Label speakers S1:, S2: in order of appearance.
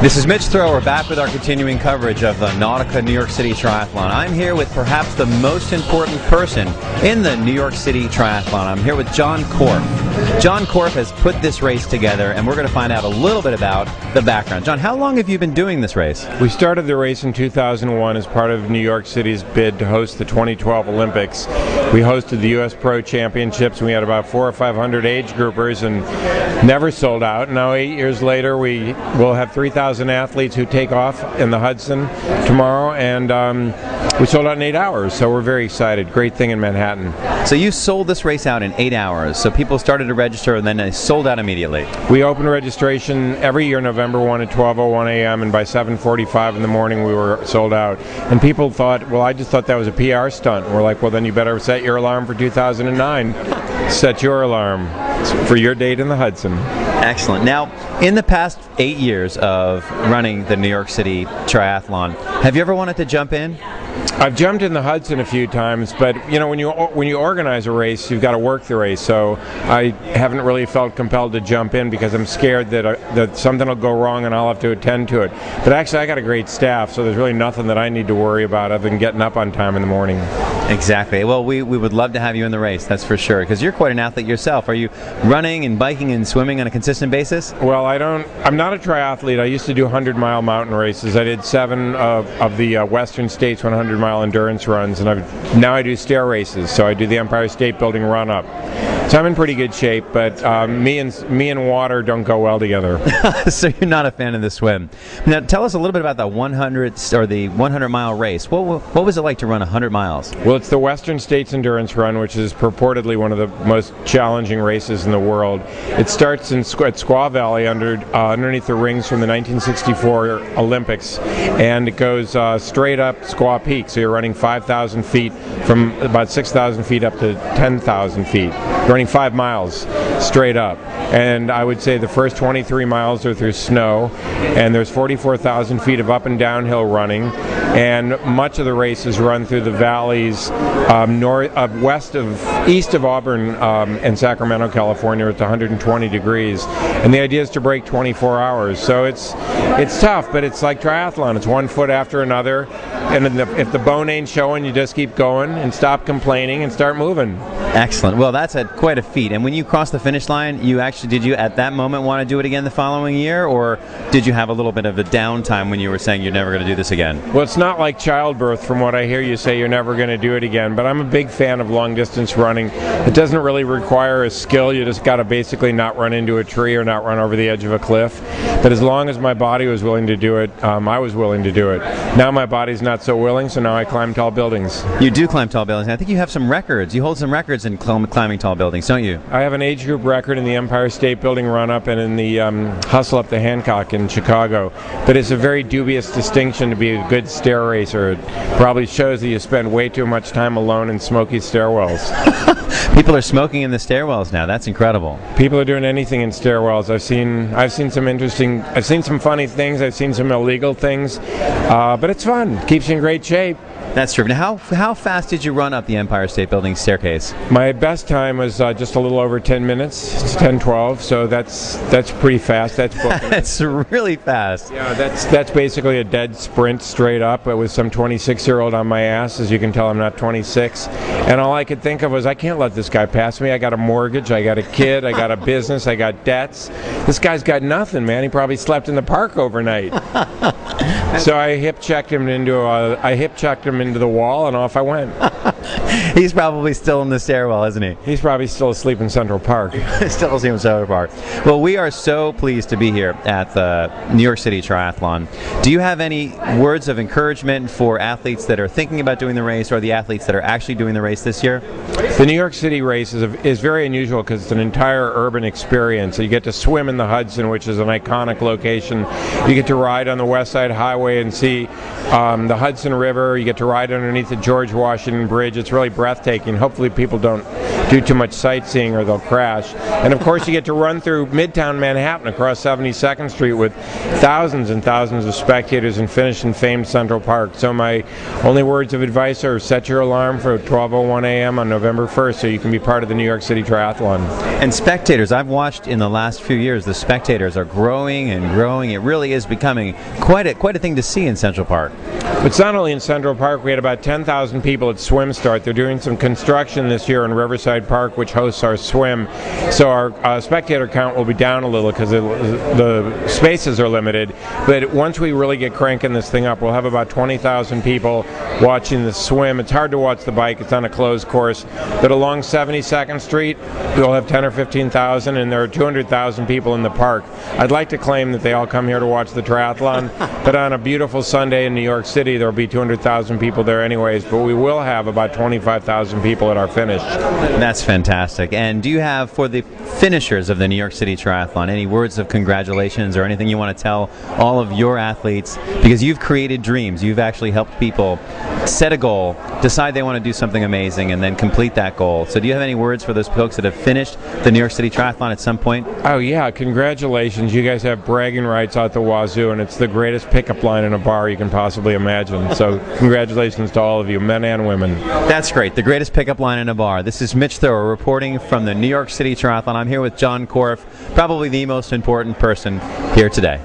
S1: This is Mitch Thrower back with our continuing coverage of the Nautica New York City Triathlon. I'm here with perhaps the most important person in the New York City Triathlon. I'm here with John Korff. John Korff has put this race together, and we're going to find out a little bit about the background. John, how long have you been doing this race?
S2: We started the race in 2001 as part of New York City's bid to host the 2012 Olympics. We hosted the U.S. Pro Championships, and we had about 400 or 500 age groupers and never sold out. Now, 8 years later, we will have 3,000 athletes who take off in the Hudson tomorrow, and we sold out in 8 hours, so we're very excited. Great thing in Manhattan.
S1: So you sold this race out in 8 hours, so people started to register and then they sold out immediately.
S2: We open registration every year November 1 at 12:01 a.m. and by 7:45 in the morning we were sold out. And people thought, well, I just thought that was a PR stunt. And we're like, well, then you better set your alarm for 2009. Set your alarm for your date in the Hudson.
S1: Excellent. Now, in the past 8 years of running the New York City Triathlon, have you ever wanted to jump in?
S2: I've jumped in the Hudson a few times, but you know, when you organize a race, you've got to work the race. So I haven't really felt compelled to jump in because I'm scared that something will go wrong and I'll have to attend to it. But actually, I got a great staff, so there's really nothing that I need to worry about other than getting up on time in the morning.
S1: Exactly. Well, we would love to have you in the race, that's for sure, because you're quite an athlete yourself. Are you running and biking and swimming on a consistent basis?
S2: Well, I'm not a triathlete. I used to do 100-mile mountain races. I did 7 of the Western States 100-mile endurance runs, and now I do stair races. So I do the Empire State Building run-up. So I'm in pretty good shape, but me and water don't go well together.
S1: So you're not a fan of the swim. Now, tell us a little bit about the 100-mile race. What was it like to run 100 miles?
S2: Well, it's the Western States Endurance Run, which is purportedly one of the most challenging races in the world. It starts at Squaw Valley underneath the rings from the 1964 Olympics, and it goes straight up Squaw Peak. So you're running 5,000 feet from about 6,000 feet up to 10,000 feet. You're running 5 miles straight up. And I would say the first 23 miles are through snow, and there's 44,000 feet of up and downhill running, and much of the race is run through the valleys east of Auburn and Sacramento, California. It's 120 degrees, and the idea is to break 24 hours. So it's tough, but it's like triathlon. It's one foot after another, and if the bone ain't showing, you just keep going and stop complaining and start moving.
S1: Excellent. Well, that's quite a feat. And when you crossed the finish line, did you at that moment want to do it again the following year, or did you have a little bit of a downtime when you were saying you're never going to do this again?
S2: Well, it's not like childbirth. From what I hear you say, you're never going to do it again. But I'm a big fan of long distance running. It doesn't really require a skill. You just got to basically not run into a tree or not run over the edge of a cliff. But as long as my body was willing to do it, I was willing to do it. Now my body's not so willing, so now I climb tall buildings.
S1: You do climb tall buildings. I think you have some records. You hold some records in climbing tall buildings, don't you?
S2: I have an age group record in the Empire State Building run-up and in the hustle up to Hancock in Chicago. But it's a very dubious distinction to be a good stair racer. It probably shows that you spend way too much time alone in smoky stairwells.
S1: People are smoking in the stairwells now. That's incredible.
S2: People are doing anything in stairwells. I've seen some funny things. I've seen some illegal things. But it's fun. Keeps you in great shape.
S1: That's true. Now, how fast did you run up the Empire State Building staircase?
S2: My best time was just a little over 10 minutes. It's 10:12, so that's pretty fast.
S1: That's really fast.
S2: Yeah, that's basically a dead sprint straight up. It was some 26-year-old on my ass. As you can tell, I'm not 26. And all I could think of was, I can't let this guy pass me. I got a mortgage, I got a kid, I got a business, I got debts. This guy's got nothing, man. He probably slept in the park overnight. So I hip checked him into the wall, and off I went.
S1: He's probably still in the stairwell, isn't he?
S2: He's probably still asleep in Central Park.
S1: Still asleep in Central Park. Well, we are so pleased to be here at the New York City Triathlon. Do you have any words of encouragement for athletes that are thinking about doing the race, or the athletes that are actually doing the race this year?
S2: The New York City race is very unusual because it's an entire urban experience. You get to swim in the Hudson, which is an iconic location. You get to ride on the West Side Highway and see the Hudson River. You get to ride underneath the George Washington Bridge. It's really breathtaking. Hopefully people don't do too much sightseeing or they'll crash. And of course you get to run through Midtown Manhattan across 72nd Street with thousands and thousands of spectators and finish in famed Central Park. So my only words of advice are set your alarm for 12:01 a.m. on November 1st so you can be part of the New York City Triathlon.
S1: And spectators, I've watched in the last few years, the spectators are growing and growing. It really is becoming quite a thing to see in Central Park.
S2: It's not only in Central Park. We had about 10,000 people at Swim Start. They're doing some construction this year in Riverside Park, which hosts our swim. So our spectator count will be down a little because the spaces are limited. But once we really get cranking this thing up, we'll have about 20,000 people watching the swim. It's hard to watch the bike. It's on a closed course. But along 72nd Street, we'll have 10 or 15,000, and there are 200,000 people in the park. I'd like to claim that they all come here to watch the triathlon, but on a beautiful Sunday in New York City, there will be 200,000 people there anyways, but we will have about 25,000 people at our finish.
S1: That's fantastic. And do you have, for the finishers of the New York City Triathlon, any words of congratulations or anything you want to tell all of your athletes? Because you've created dreams. You've actually helped people set a goal, decide they want to do something amazing, and then complete that goal. So do you have any words for those folks that have finished the New York City Triathlon at some point?
S2: Oh yeah, congratulations. You guys have bragging rights out the wazoo, and it's the greatest pickup line in a bar you can possibly imagine. So congratulations to all of you, men and women.
S1: That's great. The greatest pickup line in a bar. This is Mitch Thurl reporting from the New York City Triathlon. I'm here with John Korff, probably the most important person here today.